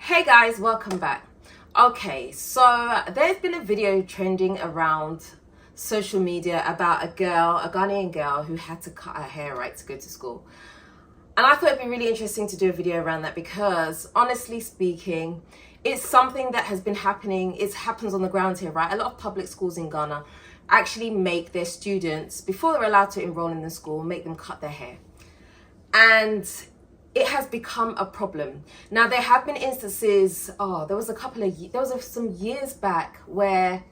Hey guys, welcome back. Okay, so there's been a video trending around social media about a Ghanaian girl who had to cut her hair, right, to go to school. And I thought it'd be really interesting to do a video around that because, honestly speaking, it's something that has been happening. It happens on the ground here, right? A lot of public schools in Ghana actually make their students, before they're allowed to enroll in the school, make them cut their hair. And it has become a problem. Now, there have been instances, there was some years back where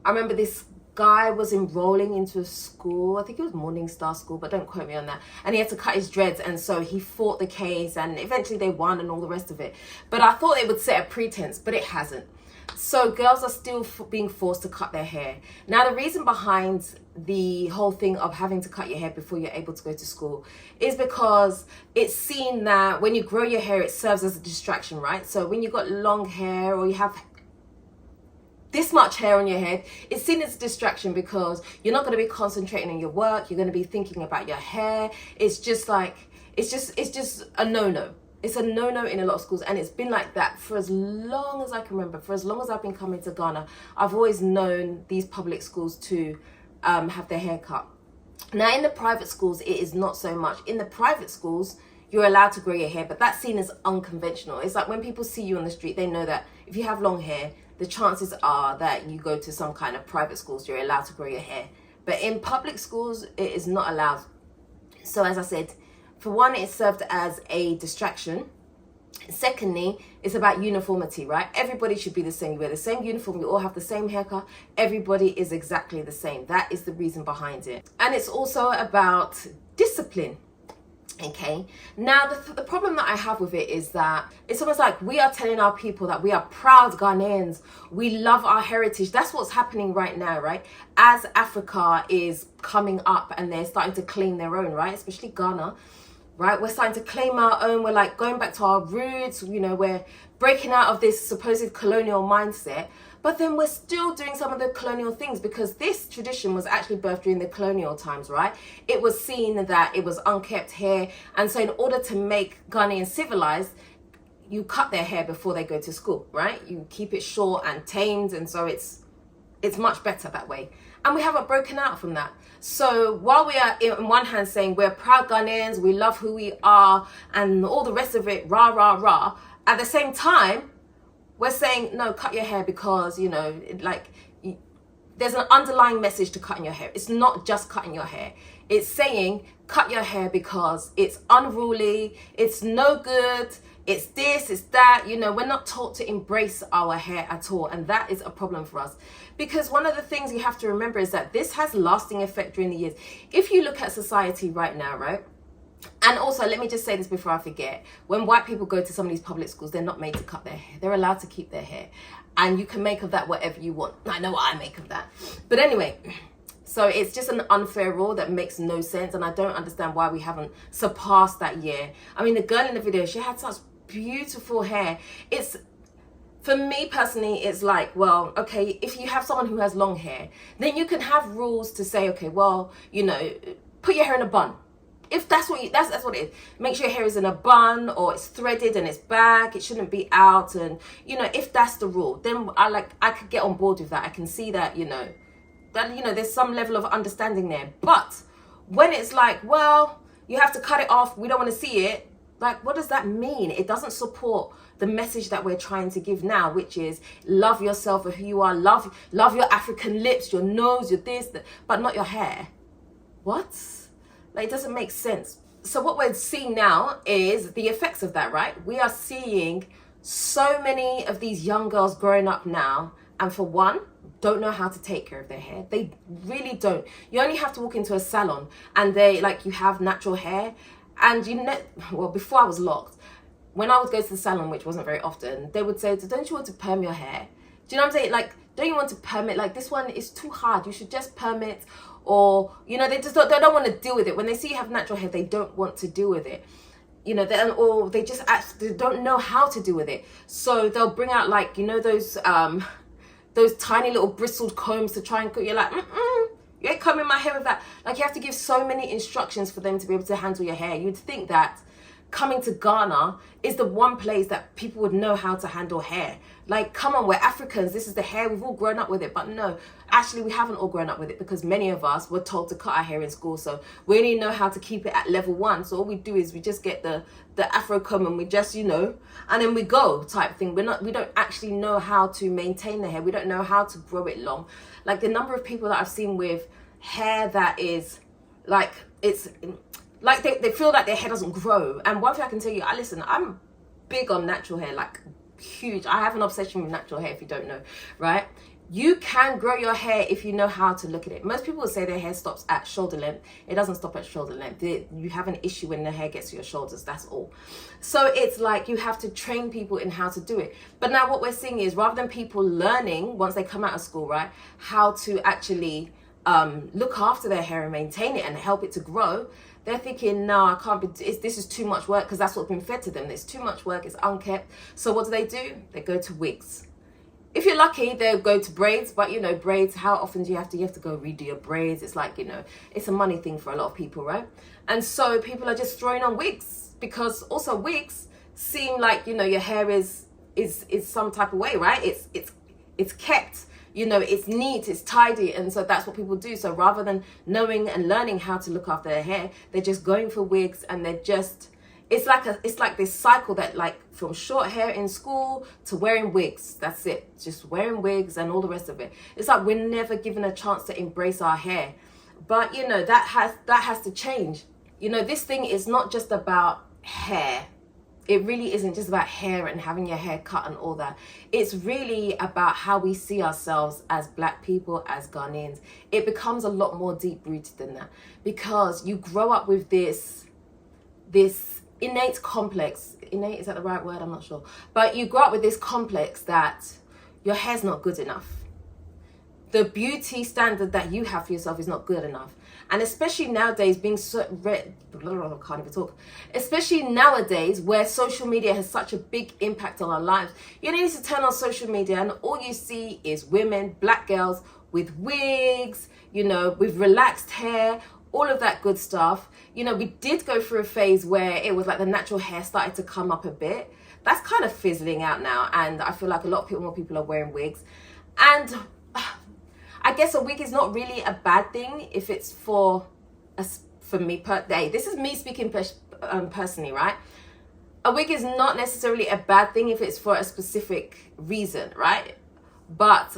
I remember this guy was enrolling into a school, I think it was Morning Star School, but don't quote me on that, and he had to cut his dreads, and so he fought the case, and eventually they won and all the rest of it. But I thought it would set a pretense, but it hasn't. So girls are still being forced to cut their hair. Now, the reason behind the whole thing of having to cut your hair before you're able to go to school is because it's seen that when you grow your hair, it serves as a distraction, right? So when you've got long hair or you have this much hair on your head, it's seen as a distraction because you're not going to be concentrating on your work. You're going to be thinking about your hair. It's just a no-no. It's a no-no in a lot of schools, and it's been like that for as long as I can remember. For as long as I've been coming to Ghana, I've always known these public schools to have their hair cut. Now, in the private schools, it is not so much. In the private schools, you're allowed to grow your hair, but that's seen as unconventional. It's like when people see you on the street, they know that if you have long hair, the chances are that you go to some kind of private schools, you're allowed to grow your hair. But in public schools, it is not allowed. So as I said, for one, it served as a distraction. Secondly, it's about uniformity, right? Everybody should be the same. You wear the same uniform, you all have the same haircut. Everybody is exactly the same. That is the reason behind it. And it's also about discipline. Okay, now the problem that I have with it is that it's almost like we are telling our people that we are proud Ghanaians, we love our heritage. That's what's happening right now, right? As Africa is coming up and they're starting to claim their own, right? Especially Ghana, right? We're starting to claim our own. We're like going back to our roots, you know, we're breaking out of this supposed colonial mindset. But then we're still doing some of the colonial things because this tradition was actually birthed during the colonial times, right? It was seen that it was unkept hair. And so in order to make Ghanaians civilized, you cut their hair before they go to school, right? You keep it short and tamed. And so it's much better that way. And we haven't broken out from that. So while we are in one hand saying we're proud Ghanaians, we love who we are and all the rest of it, rah, rah, rah, at the same time, we're saying, no, cut your hair because, you know, there's an underlying message to cutting your hair. It's not just cutting your hair. It's saying cut your hair because it's unruly, it's no good, it's this, it's that. You know, we're not taught to embrace our hair at all. And that is a problem for us. Because one of the things you have to remember is that this has lasting effect during the years. If you look at society right now, right? And also, let me just say this before I forget. When white people go to some of these public schools, they're not made to cut their hair. They're allowed to keep their hair. And you can make of that whatever you want. I know what I make of that. But anyway, so it's just an unfair rule that makes no sense. And I don't understand why we haven't surpassed that year. I mean, the girl in the video, she had such beautiful hair. For me personally, it's like, well, okay, if you have someone who has long hair, then you can have rules to say, okay, well, you know, put your hair in a bun. If that's what that's what it is. Make sure your hair is in a bun or it's threaded and it's back. It shouldn't be out. And, you know, if that's the rule, then I could get on board with that. I can see that, you know, there's some level of understanding there. But when it's like, well, you have to cut it off, we don't want to see it. Like, what does that mean? It doesn't support the message that we're trying to give now, which is love yourself for who you are. Love your African lips, your nose, your this, but not your hair. What? Like, it doesn't make sense. So what we're seeing now is the effects of that, right? We are seeing so many of these young girls growing up now, and for one, don't know how to take care of their hair. They really don't. You only have to walk into a salon and you have natural hair. And well, before I was locked, when I would go to the salon, which wasn't very often, they would say, don't you want to perm your hair? Do you know what I'm saying? Like, don't you want to perm it? Like, this one is too hard. You should just perm it. Or, you know, they don't want to deal with it. When they see you have natural hair, they don't want to deal with it. You know, or they just actually don't know how to deal with it. So they'll bring out, like, you know, those tiny little bristled combs to try and cut. You're like, you ain't combing my hair with that. Like, you have to give so many instructions for them to be able to handle your hair. You'd think that coming to Ghana is the one place that people would know how to handle hair. Like, come on, we're Africans, this is the hair, we've all grown up with it. But no, actually we haven't all grown up with it, because many of us were told to cut our hair in school, so we only know how to keep it at level 1. So all we do is we just get the afro comb and we just, and then we go type thing. We don't actually know how to maintain the hair. We don't know how to grow it long. Like, the number of people that I've seen with hair that is like, it's like they feel like their hair doesn't grow. And one thing I can tell you, I'm big on natural hair, like huge. I have an obsession with natural hair, if you don't know, right? You can grow your hair if you know how to look at it. Most people will say their hair stops at shoulder length. It doesn't stop at shoulder length. You have an issue when the hair gets to your shoulders, that's all. So it's like you have to train people in how to do it. But now what we're seeing is, rather than people learning once they come out of school, right, how to actually look after their hair and maintain it and help it to grow, they're thinking, no, I can't be, this is too much work, because that's what's been fed to them. It's too much work, it's unkept. So what do? They go to wigs. If you're lucky, they'll go to braids. But braids, how often do you have to go redo your braids? It's like, it's a money thing for a lot of people, right? And so people are just throwing on wigs, because also wigs seem like, your hair is some type of way, right? It's kept. It's neat, it's tidy, and so that's what people do. So rather than knowing and learning how to look after their hair, they're just going for wigs, and it's like this cycle that, like, from short hair in school to wearing wigs. That's it, just wearing wigs and all the rest of it. It's like we're never given a chance to embrace our hair. But that has to change. This thing is not just about hair. It really isn't just about hair and having your hair cut and all that. It's really about how we see ourselves as Black people, as Ghanaians. It becomes a lot more deep-rooted than that, because you grow up with this innate complex. Innate, is that the right word? I'm not sure. But you grow up with this complex that your hair's not good enough. The beauty standard that you have for yourself is not good enough. And especially nowadays, especially nowadays where social media has such a big impact on our lives. You need to turn on social media and all you see is women, Black girls with wigs, with relaxed hair, all of that good stuff. We did go through a phase where it was like the natural hair started to come up a bit. That's kind of fizzling out now, and I feel like a lot more people are wearing wigs. And I guess a wig is not really a bad thing if it's for me per day. This is me speaking personally, right? A wig is not necessarily a bad thing if it's for a specific reason, right? But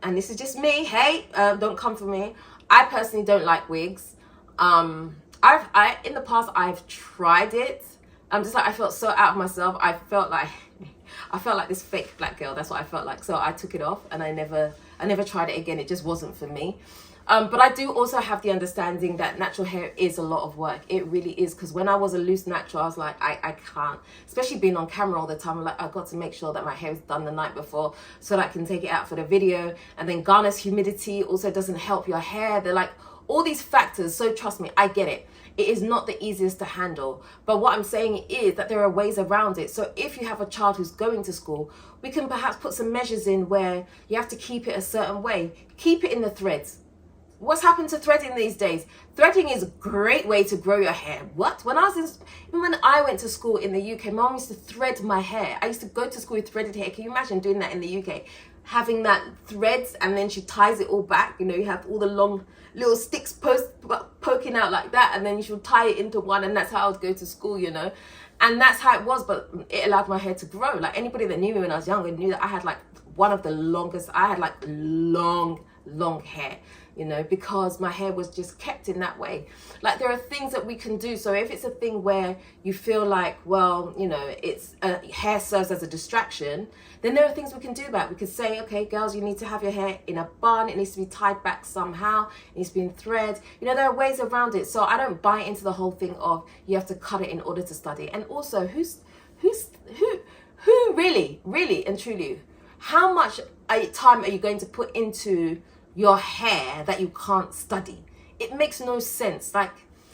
and this is just me, hey, don't come for me. I personally don't like wigs. In the past I've tried it. I felt so out of myself. I felt like this fake Black girl. That's what I felt like. So I took it off and I never tried it again. It just wasn't for me. But I do also have the understanding that natural hair is a lot of work. It really is, because when I was a loose natural, I was like, I can't, especially being on camera all the time. I'm like, I've got to make sure that my hair is done the night before so that I can take it out for the video. And then Ghana's humidity also doesn't help your hair. They're like all these factors. So trust me, I get it. It is not the easiest to handle. But what I'm saying is that there are ways around it. So if you have a child who's going to school, we can perhaps put some measures in where you have to keep it a certain way. Keep it in the threads. What's happened to threading these days? Threading is a great way to grow your hair. What? When I went to school in the UK, mom used to thread my hair. I used to go to school with threaded hair. Can you imagine doing that in the UK? Having that threads, and then she ties it all back. You have all the long little sticks poking out like that, and then she'll tie it into one, and that's how I would go to school, And that's how it was, but it allowed my hair to grow. Like, anybody that knew me when I was younger knew that I had like one of the longest, I had like long hair, because my hair was just kept in that way. Like, there are things that we can do. So if it's a thing where you feel like, well, it's hair serves as a distraction, then there are things we can do about it. We could say, okay, girls, you need to have your hair in a bun. It needs to be tied back somehow. It needs to be in thread. There are ways around it. So I don't buy into the whole thing of you have to cut it in order to study. And also, who really and truly, how much time are you going to put into your hair that you can't study? It makes no sense. Like,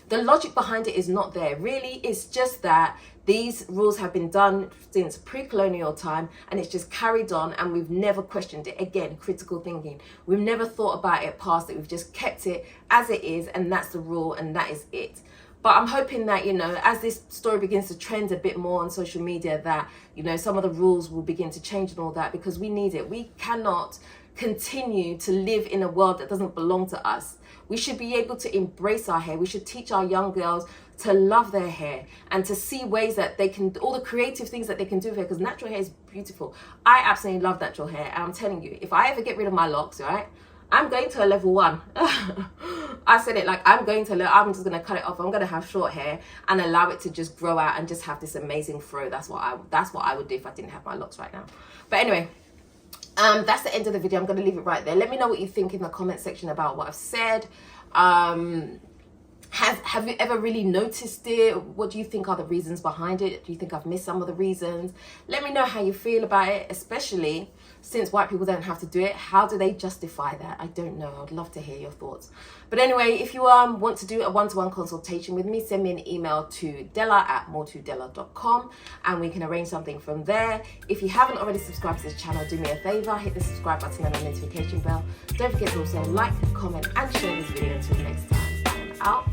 the logic behind it is not there. Really, it's just that these rules have been done since pre-colonial time, and it's just carried on, and we've never questioned it. Again, critical thinking. We've never thought about it past it. We've just kept it as it is, and that's the rule, and that is it. But I'm hoping that, you know, as this story begins to trend a bit more on social media, that, you know, some of the rules will begin to change and all that, because we need it. We cannot continue to live in a world that doesn't belong to us. We should be able to embrace our hair. We should teach our young girls to love their hair and to see ways that they can, all the creative things that they can do with hair, because natural hair is beautiful. I absolutely love natural hair, and I'm telling you, if I ever get rid of my locks, right, I'm going to a level 1. I said it, like, I'm just going to cut it off. I'm going to have short hair and allow it to just grow out and just have this amazing fro. That's what I would do if I didn't have my locks right now. But anyway, that's the end of the video. I'm going to leave it right there. Let me know what you think in the comment section about what I've said. Have you ever really noticed it? What do you think are the reasons behind it? Do you think I've missed some of the reasons? Let me know how you feel about it, especially since white people don't have to do it. How do they justify that? I don't know. I'd love to hear your thoughts. But anyway, if you want to do a one-to-one consultation with me, send me an email to dela@moretodela.com and we can arrange something from there. If you haven't already subscribed to this channel, do me a favor, hit the subscribe button and the notification bell. Don't forget to also like, comment and share this video. Until next time, I'm out.